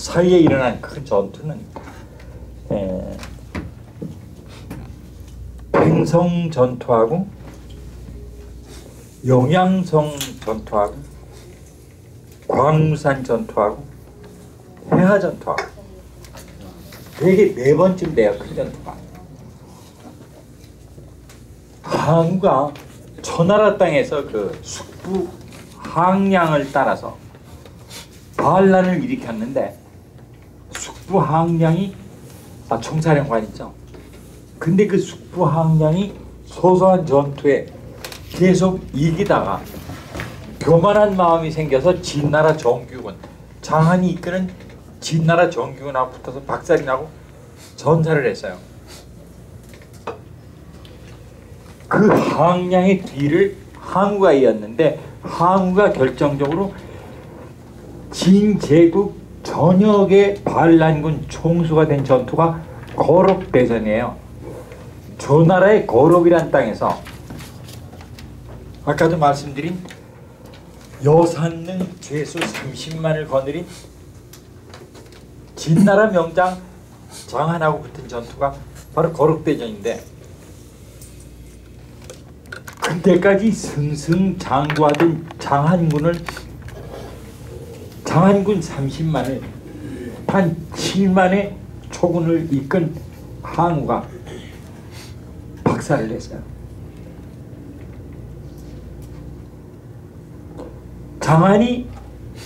사이에 일어난 큰 전투는 팽성 전투하고 영양성 전투하고 광무산 전투하고 해하 전투하고 되게 4번쯤 돼요. 큰 전투가. 항우가 초나라 땅에서 그 숙부 항량을 따라서 반란을 일으켰는데 숙부 항량이 총사령관이죠. 근데 그 숙부 항량이 소소한 전투에 계속 이기다가 교만한 마음이 생겨서 진나라 정규군, 장한이 이끄는 진나라 정규군하고 붙어서 박살이 나고 전사를 했어요. 그 항량의 뒤를 항우가 이었는데 항우가 결정적으로 진제국 전역의 반란군 총수가 된 전투가 거록대전이에요. 조나라의 거록이란 땅에서 아까도 말씀드린 여산능 죄수 30만을 거느린 진나라 명장 장한하고 붙은 전투가 바로 거록대전인데, 그때까지 승승장구하던 장한군 30만을 한 7만의 초군을 이끈 항우가 박살을 냈어요. 장한이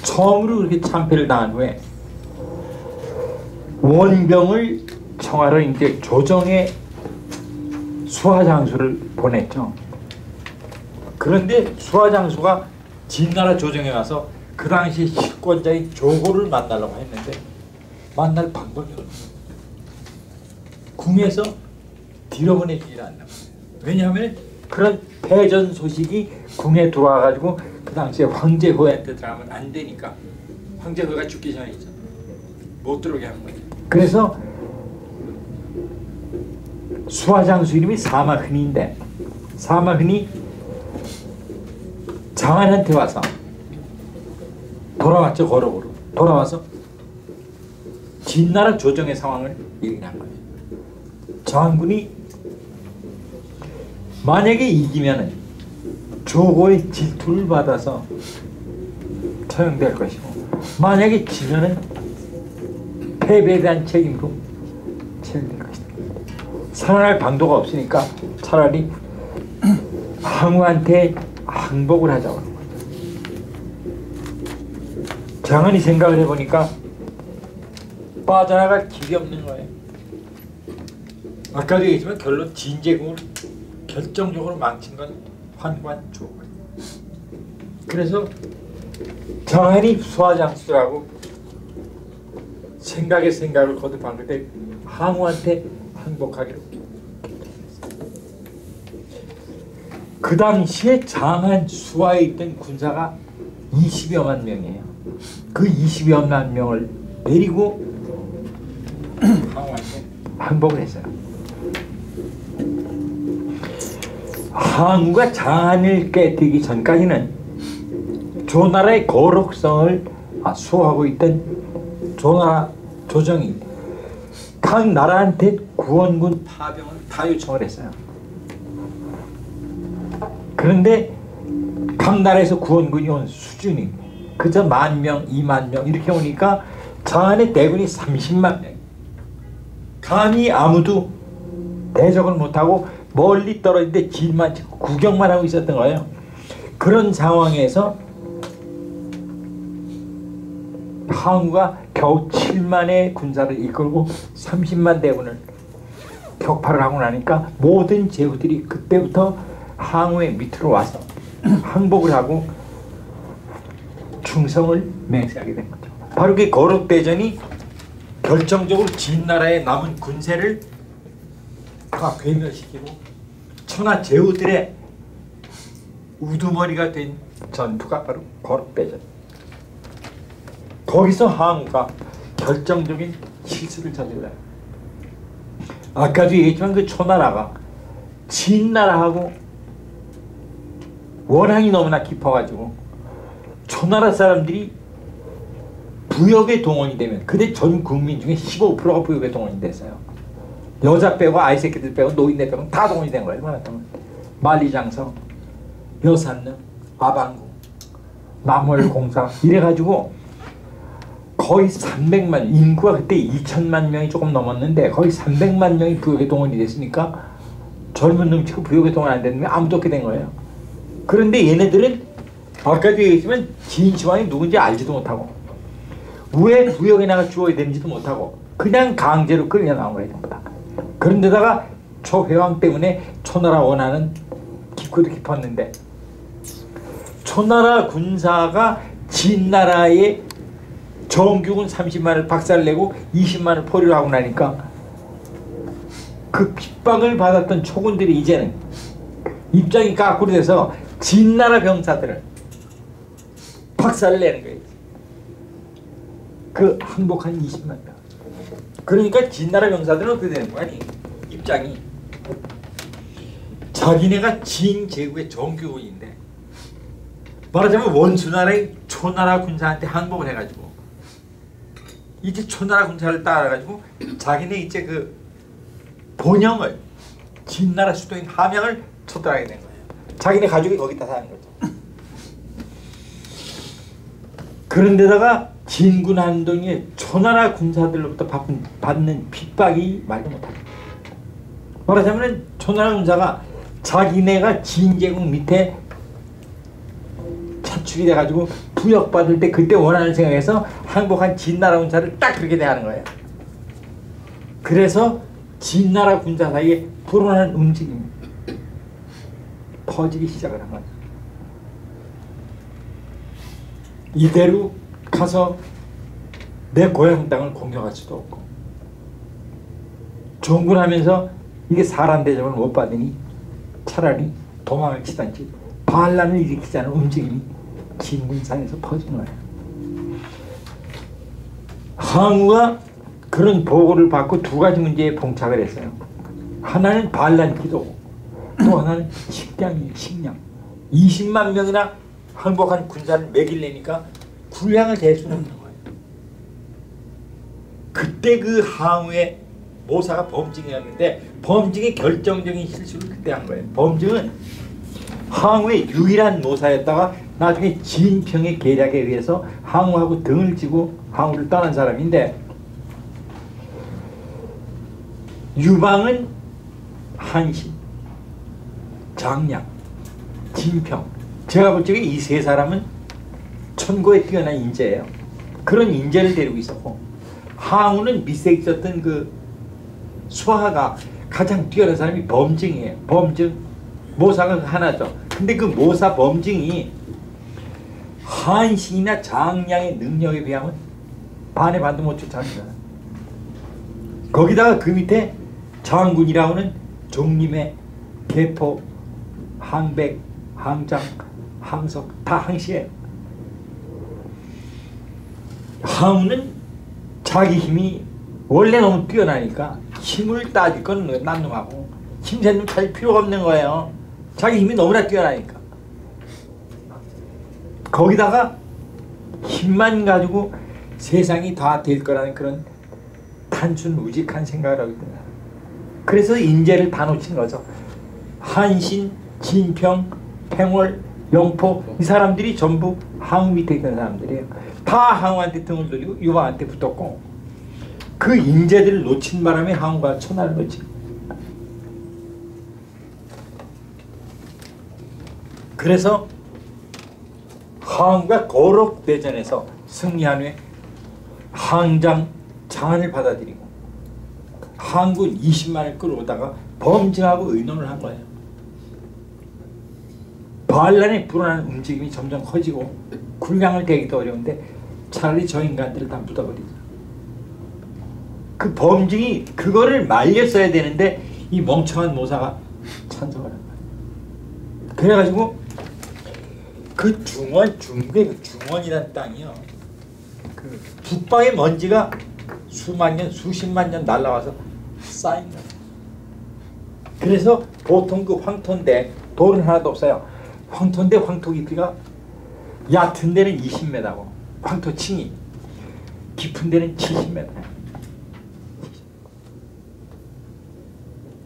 처음으로 그렇게 참패를 당한 후에 원병을 청하러 이제 조정에 수하장수를 보냈죠. 그런데 수하장수가 진나라 조정에 가서 그 당시 식권자인 조고를 만나려고 했는데 만날 방법이 없어요. 궁에서 뒤로 보내주질 않나. 왜냐하면 그런 패전 소식이 궁에 들어와가지고 그 당시에 황제호한테 들어가면 안 되니까, 황제호가 죽기 전이죠. 못 들어오게 한 거예요. 그래서 수하장수 이름이 사마흔인데, 사마흔이 장한한테 와서 돌아왔죠. 거록으로 돌아와서 진나라 조정의 상황을 얘기한 거예요. 장군이 만약에 이기면은 조고의 질투를 받아서 처형될 것이고, 만약에 지면은 패배에 대한 책임으로 처형될 것이다. 살아날 방도가 없으니까 차라리 항우한테 항복을 하자고 하는 거죠. 장한이 생각을 해보니까 빠져나갈 길이 없는 거예요. 아까도 얘기했지만 결론 진제국을 결정적으로 망친 건 환관 조고예요. 그래서 장한이 수하장수라고 생각을 거듭한 그때 항우한테 항복하기로. 그 당시에 장한 수하에 있던 군사가 20여만 명이에요. 그 20여만 명을 내리고 항우한테 항복을 했어요. 항우가 장한을 깨뜨리기 전까지는 조나라의 거록성을 수호하고 있던 조나라 조정이 각 나라한테 구원군 파병을 다 요청을 했어요. 그런데 각 나라에서 구원군이 온 수준이 그저 10,000명, 20,000명 이렇게 오니까 장한의 대군이 30만 명. 감히 아무도 대적을 못하고 멀리 떨어진데 길만 찍고 구경만 하고 있었던 거예요. 그런 상황에서 항우가 겨우 7만의 군사를 이끌고 30만 대군을 격파를 하고 나니까 모든 제후들이 그때부터 항우의 밑으로 와서 항복을 하고 충성을 맹세하게 된 거죠. 바로 그 거록대전이 결정적으로 진나라의 남은 군세를 다 괴멸시키고 천하 제후들의 우두머리가 된 전투가 바로 거록대전. 거기서 항우가 결정적인 실수를 저질러요. 아까도 얘기했지만 그 초나라가 진나라하고 원한이 너무나 깊어가지고 초나라 사람들이 부역에 동원이 되면 그때 전 국민 중에 15%가 부역에 동원이 됐어요. 여자 빼고 아이 새끼들 빼고 노인네 빼고 다 동원이 된 거예요. 만리장성, 여산릉, 아방궁, 남월공사 이래가지고 거의 300만 인구가 그때 2천만 명이 조금 넘었는데 거의 300만 명이 부역에 동원이 됐으니까 젊은 놈 치고 부역에 동원 안 되는 게 아무도 없게 된 거예요. 그런데 얘네들은 아까도 얘기했지만 진시황이 누군지 알지도 못하고 왜 부역에 나가 죽어야 되는지도 못하고 그냥 강제로 끌려 나온 거예요. 전부 다. 그런데다가 초회왕 때문에 초나라 원하는 깊고도 깊었는데 초나라 군사가 진나라의 정규군 30만을 박살내고 20만을 포위를 하고 나니까 그 핍박을 받았던 초군들이 이제는 입장이 거꾸로 돼서 진나라 병사들을 박살을 내는 거예요. 그 항복한 20만 명. 그러니까 진나라 병사들은 어떻게 되는 거야? 입장이 자기네가 진 제국의 정규군인데 말하자면 원수나라의 초나라 군사한테 항복을 해가지고 이제 초나라 군사를 따라가지고 자기네 이제 그 본영을 진나라 수도인 함양을 쳐들어가게 된 거예요. 자기네 가족이 거기다 사는 거죠. 그런데다가 진군 한동의 초나라 군사들로부터 받는 핍박이 말도 못하죠. 말하자면 초나라 군사가 자기네가 진제국 밑에 차출이 돼가지고 부역받을 때 그때 원하는 생각에서 항복한 진나라 군사를 딱 그렇게 대하는 거예요. 그래서 진나라 군사 사이에 불온한 움직임이 퍼지기 시작을 한 거예요. 이대로 가서 내 고향 땅을 공격할 수도 없고 종군하면서 이게 사람 대접을 못 받으니 차라리 도망을 치든지 반란을 일으키자는 움직임이 진군상에서 퍼진 거예요. 항우가 그런 보고를 받고 두 가지 문제에 봉착을 했어요. 하나는 반란 기도고 또 하나는 식량. 20만 명이나 항복한 군사를 먹이려니까 군량을 댈 수는 없는 거예요. 그때 그 항우의 모사가 범증이었는데 범증의 결정적인 실수를 그때 한 거예요. 범증은 항우의 유일한 모사였다가 나중에 진평의 계략에 의해서 항우하고 등을 지고 항우를 떠난 사람인데 유방은 한신, 장량, 진평 제가 볼 적에 이 세 사람은 천고에 뛰어난 인재예요. 그런 인재를 데리고 있었고 항우는 밑에 있었던 그 수하가 가장 뛰어난 사람이 범증이에요. 범증 모사가 하나죠. 근데 그 모사 범증이 한신이나 장량의 능력에 비하면 반의 반도 못 쫓아갑니다. 거기다가 그 밑에 장군이라고 하는 종림의 개포, 항백, 항장, 항석 다 항시예요. 항우는 자기 힘이 원래 너무 뛰어나니까 힘을 따질 건 난 놈하고 힘센 놈 찾을 필요가 없는 거예요. 자기 힘이 너무나 뛰어나니까. 거기다가 힘만 가지고 세상이 다 될 거라는 그런 단순 우직한 생각을 하고 있다. 그래서 인재를 다 놓친 거죠. 한신, 진평, 팽월, 영포 이 사람들이 전부 항우 밑에 있는 사람들이에요. 다 항우한테 등을 돌리고 유방한테 붙었고 그 인재들을 놓친 바람에 항우가 천하를 놓친 그래서 항우가 거록대전에서 승리한 후에 항장 장안을 받아들이고 항군 20만을 끌어오다가 범증하고 의논을 한 거예요. 반란에 불어나는 움직임이 점점 커지고 군량을 대기도 어려운데 차라리 저 인간들을 다 묻어버리자. 그 범증이 그거를 말렸어야 되는데 이 멍청한 모사가 찬성을 한 거예요. 그래가지고 그 중원, 중국의 그 중원이라는 땅이요. 그 북방의 먼지가 수만 년, 수십만 년 날아와서 쌓인 거예요. 그래서 보통 그 황토인데 돌은 하나도 없어요. 황토인데 황토 깊이가 얕은 데는 20m고 황토층이 깊은 데는 70m.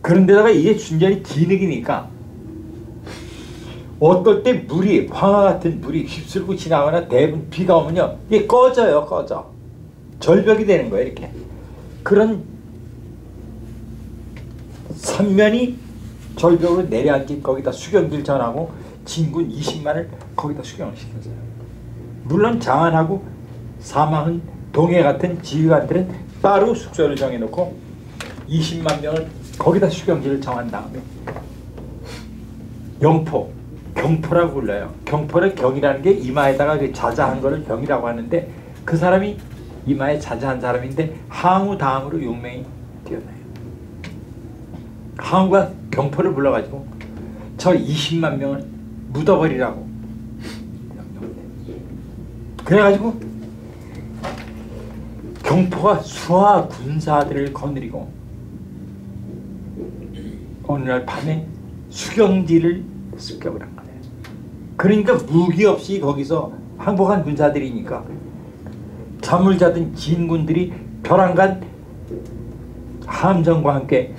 그런데다가 이게 순전히 진흙이니까 어떨 때 물이, 황화 같은 물이 휩쓸고 지나거나 대부분 비가 오면요, 이게 꺼져요. 꺼져. 절벽이 되는 거예요. 이렇게. 그런 삼면이 절벽으로 내려앉긴 거기다 수경질 전하고 진군 20만을 거기다 수경을 시켰어요. 물론 장안하고 사망은 동해 같은 지휘관들은 따로 숙소를 정해놓고 20만 명을 거기다 수경지를 정한 다음에 영포, 경포라고 불러요. 경포를 경이라는 게 이마에다가 자자한 거를 경이라고 하는데 그 사람이 이마에 자자한 사람인데 항우 다음으로 용맹이 뛰어나요. 항우가 경포를 불러가지고 저 20만 명을 묻어버리라고. 그래가지고 경포가 수하 군사들을 거느리고 어느 날 밤에 수경지를 습격을 한 거예요. 그러니까 무기 없이 거기서 항복한 군사들이니까 잠을 자던 진군들이 벼랑간 함정과 함께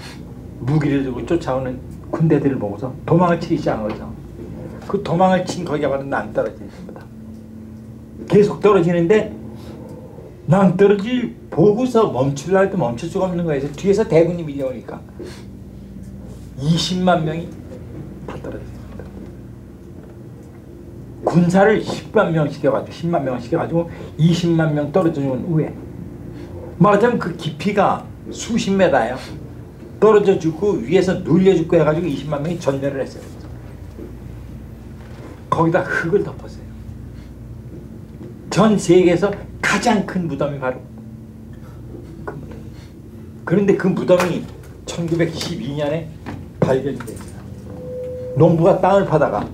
무기를 들고 쫓아오는 군대들을 보고서 도망을 치기 시작한 거죠. 그 도망을 친 거기가 바로 낭떠러지인 겁니다. 계속 떨어지는데 낭떠러지 보고서 멈추려 할 때 멈출 수가 없는 거예요. 그래서 뒤에서 대군이 밀려오니까 20만 명이 다 떨어졌습니다. 군사를 10만 명 시켜가지고 10만 명을 시켜가지고 20만 명 떨어져 죽은 후에 말하자면 그 깊이가 수십 메다예요. 떨어져 죽고 위에서 눌려 죽고 해가지고 20만 명이 전멸을 했어요. 거기다 흙을 덮었어요. 전 세계에서 가장 큰 무덤이 바로 그 무덤. 그런데 그 무덤이 1912년에 발견이 됐어요. 농부가 땅을 파다가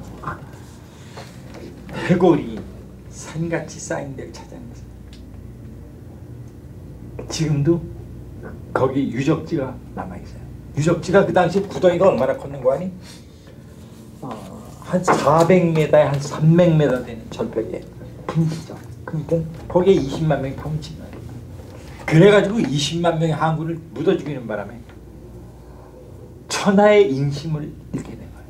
해골이 산같이 쌓인 데를 찾아냈어요. 지금도 거기 유적지가 남아있어요. 유적지가 그 당시 구덩이가 얼마나 컸는고 하니 한 400m에 한 300m 되는 절벽에 분지죠. 그러니까 거기에 20만 명이 파묻힌 거예요. 그래가지고 20만 명의 항구를 묻어 죽이는 바람에 천하의 인심을 잃게 된 거예요.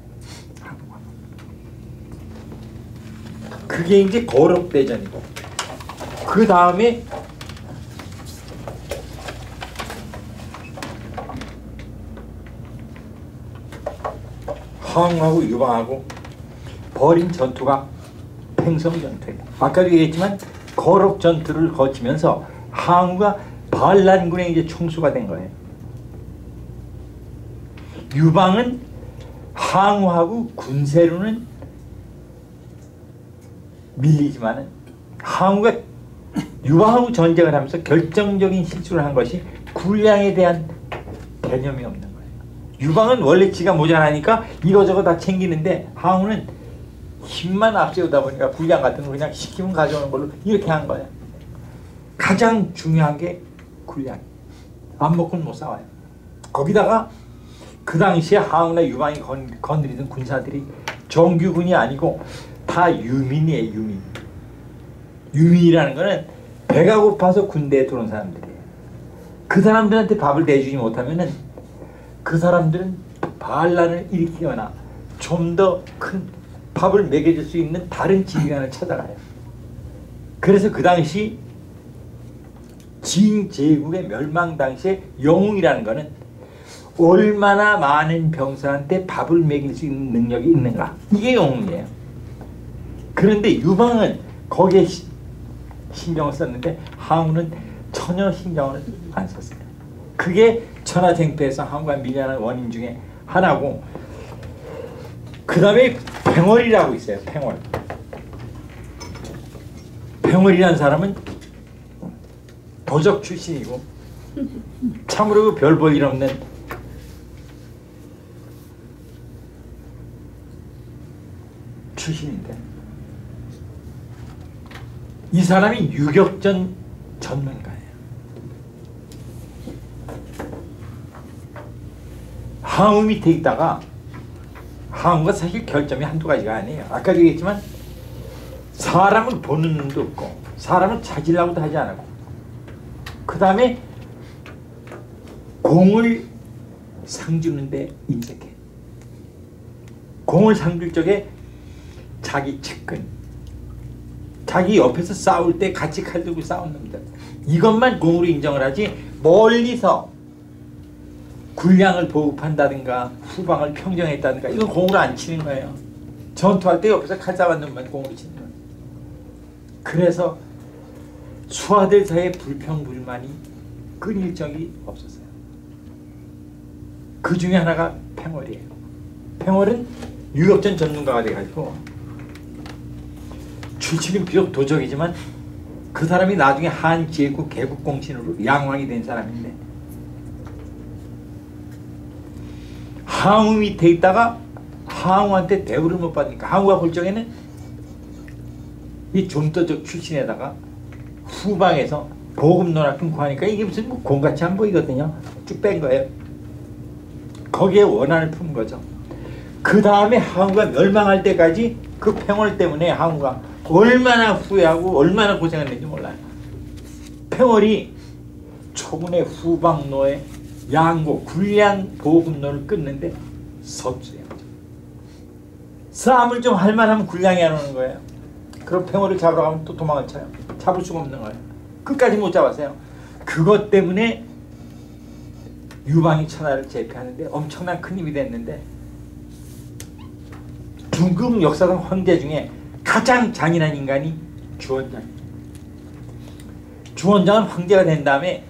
그게 이제 거록대전이고 그 다음에 항우하고 유방하고 벌인 전투가 팽성전투예요. 아까도 얘기했지만 거록 전투를 거치면서 항우가 반란군의 이제 총수가 된 거예요. 유방은 항우하고 군세로는 밀리지만은 항우가 유방하고 전쟁을 하면서 결정적인 실수를 한 것이 군량에 대한 개념이 없는 거예요. 유방은 원래 지가 모자라니까 이거저거 다 챙기는데 항우는 힘만 앞세우다 보니까 군량 같은 거 그냥 시키면 가져오는 걸로 이렇게 한 거예요. 가장 중요한 게 군량. 안 먹고는 못 싸워요. 거기다가 그 당시에 항우나 유방이 건드리던 군사들이 정규군이 아니고 다 유민이에요. 유민. 유민이라는 거는 배가 고파서 군대에 들어온 사람들이에요. 그 사람들한테 밥을 대주지 못하면은 그 사람들은 반란을 일으키거나 좀 더 큰 밥을 먹여줄 수 있는 다른 지휘관을 찾아가요. 그래서 그 당시 진제국의 멸망 당시에 영웅이라는 거는 얼마나 많은 병사한테 밥을 먹일 수 있는 능력이 있는가, 이게 영웅이에요. 그런데 유방은 거기에 신경을 썼는데 항우는 전혀 신경을 안 썼어요. 그게 천하쟁패에서 항우가 밀려나는 원인 중에 하나고, 그 다음에 팽월이라고 있어요. 팽월. 팽월이라는 사람은 도적 출신이고 참으로 별 볼 일 없는 출신인데, 이 사람이 유격전 전문가예요. 항우 밑에 있다가, 항우가 사실 결점이 한두 가지가 아니에요. 아까도 얘기했지만 사람을 보는 눈도 없고 사람을 찾으려고도 하지 않았고 그 다음에 공을 상주는데 인색해. 공을 상줄 적에 자기 측근, 자기 옆에서 싸울 때 같이 칼 들고 싸우는 놈들, 이것만 공으로 인정을 하지 멀리서 군량을 보급한다든가 후방을 평정했다든가 이건 공으로 안 치는 거예요. 전투할 때 옆에서 칼 싸운 놈만 공으로 치는 거예요. 그래서 수하들 사이에 불평불만이 끊일 적이 없었어요. 그 중에 하나가 팽월이에요. 팽월은 유역전 전문가가 돼가지고 출신은 비록 도적이지만 그 사람이 나중에 한지혜국 개국공신으로 양왕이 된 사람인데 항우 밑에 있다가 항우한테 대우를 못 받으니까 항우가 볼 적에는 이 존도적 출신에다가 후방에서 보급 노랗게 구하니까 이게 무슨 뭐 공같이 안 보이거든요. 쭉 뺀 거예요. 거기에 원한을 푼 거죠. 그 다음에 항우가 멸망할 때까지 그 팽월 때문에 항우가 얼마나 후회하고 얼마나 고생했는지 몰라요. 팽월이 초군의 후방로에 양고 군량 보급로를 끊는데 섭수해요. 싸움을 좀 할 만하면 군량이 안 오는 거예요. 그럼 팽월을 잡으러 가면 또 도망을 쳐요. 잡을 수가 없는 거예요. 끝까지 못 잡았어요. 그것 때문에 유방이 천하를 제패하는데 엄청난 큰 힘이 됐는데 중국 역사상 황제 중에 가장 잔인한 인간이 주원장이에요. 주원장은 황제가 된 다음에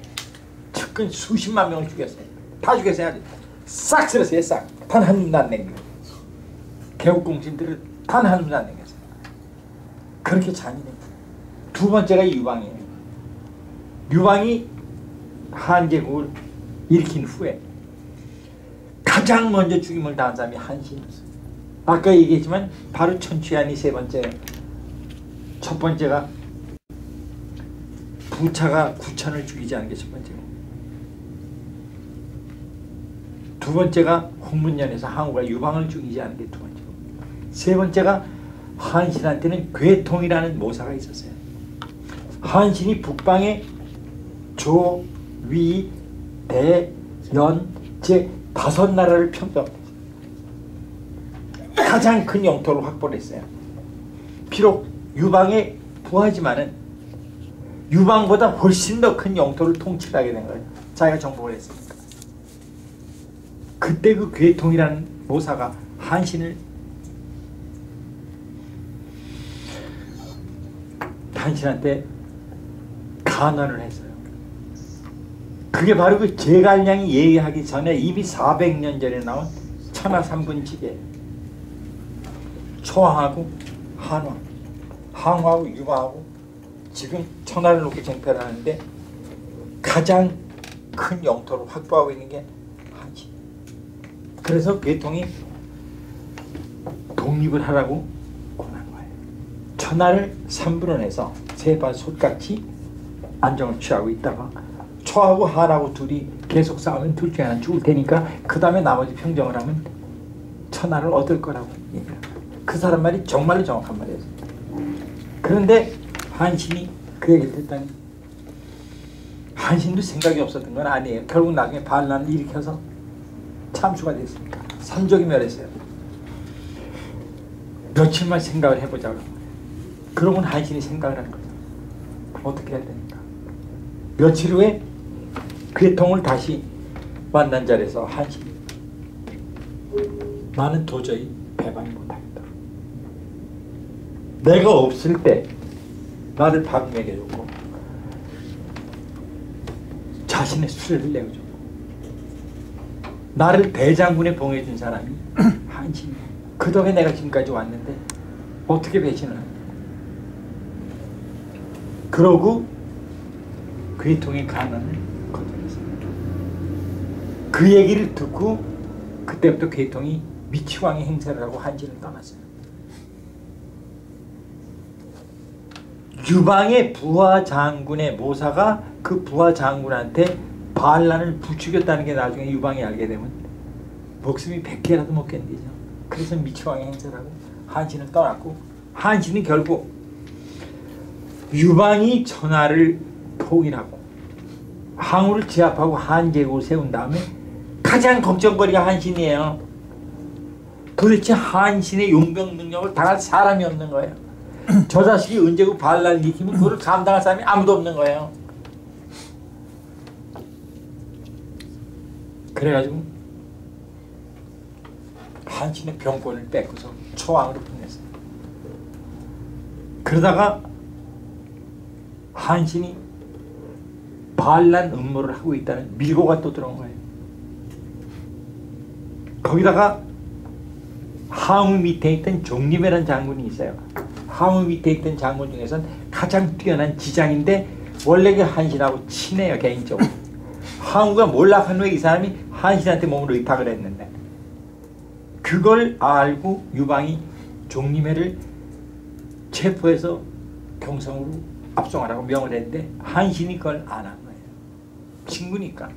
측근 수십만 명을 죽였어요. 다 죽였어요. 싹 쓸었어요. 싹. 단 한 놈도 안 남기고. 개국공신들을 단 한 놈도 안 남겼어요. 그렇게 잔인해요. 두 번째가 유방이에요. 유방이 한제국을 일으킨 후에 가장 먼저 죽임을 당한 사람이 한신이었어요. 아까 얘기했지만 바로 천추한이 세 번째, 첫 번째가 부차가 구천을 죽이지 않은 게 첫 번째고, 두 번째가 홍문년에서 항우가 유방을 죽이지 않은 게 두 번째고, 세 번째가 한신한테는 괴통이라는 모사가 있었어요. 한신이 북방에 조, 위, 대, 연, 제 5나라를 평정했어요. 가장 큰 영토를 확보를 했어요. 비록 유방에 부하지만은 유방보다 훨씬 더 큰 영토를 통치하게 된 거예요. 자기가 정복을 했으니까. 그때 그 괴통이라는 모사가 한신한테 간언을 했어요. 그게 바로 그 제갈량이 얘기하기 전에 이미 400년 전에 나온 천하 3분지계, 초항하고 한왕, 항우하고 유방하고 지금 천하를 놓고 쟁패를 하는데 가장 큰 영토를 확보하고 있는 게 한신. 그래서 괴통이 독립을 하라고 권한 거예요. 천하를 3분을 해서 세발 솥같이 안정을 취하고 있다가 초하고 한하고 둘이 계속 싸우면 둘 중에 하나 죽을 테니까 그 다음에 나머지 평정을 하면 천하를 얻을 거라고 얘기합니다. 그 사람 말이 정말로 정확한 말이었어요. 그런데 한신이 그 얘기를 듣다니 한신도 생각이 없었던 건 아니에요. 결국 나중에 반란을 일으켜서 참수가 됐으니까 삼족이 멸했어요. 며칠만 생각을 해보자고. 그러면 한신이 생각을 한 거죠. 어떻게 해야 되니까. 며칠 후에 괴통을 다시 만난 자리에서 한신이 나는 도저히 배반이 못하겠다. 내가 없을 때 나를 밥 먹여주고 자신의 수레를 내어주고 나를 대장군에 봉해준 사람이 한신이야. 그 덕에 내가 지금까지 왔는데 어떻게 배신을 하냐. 그러고 괴통의 간언을 거절했어요. 그 얘기를 듣고 그때부터 괴통이 미치광이 행세를 하고 한신을 떠났어요. 유방의 부하 장군의 모사가 그 부하 장군한테 반란을 부추겼다는 게 나중에 유방이 알게 되면 목숨이 100개라도 못 견디죠. 그래서 미치광이 행세를 하고 한신을 떠났고, 한신은 결국 유방이 천하를 통일하고 항우를 제압하고 한제국을 세운 다음에 가장 걱정거리가 한신이에요. 도대체 한신의 용병 능력을 당할 사람이 없는 거예요. 저 자식이 언제 그 반란을 일으키면 그걸 감당할 사람이 아무도 없는 거예요. 그래가지고 한신의 병권을 뺏고서 초왕으로 보냈어요. 그러다가 한신이 반란 음모를 하고 있다는 밀고가 또 들어온 거예요. 거기다가 항우 밑에 있던 종림이라는 장군이 있어요. 항우 밑에 있던 장군 중에서는 가장 뛰어난 지장인데 원래 그 한신하고 친해요, 개인적으로. 항우가 몰락한 후에 이 사람이 한신한테 몸을 의탁을 했는데 그걸 알고 유방이 종림회를 체포해서 경성으로 압송하라고 명을 했는데 한신이 그걸 안 한 거예요. 친구니까.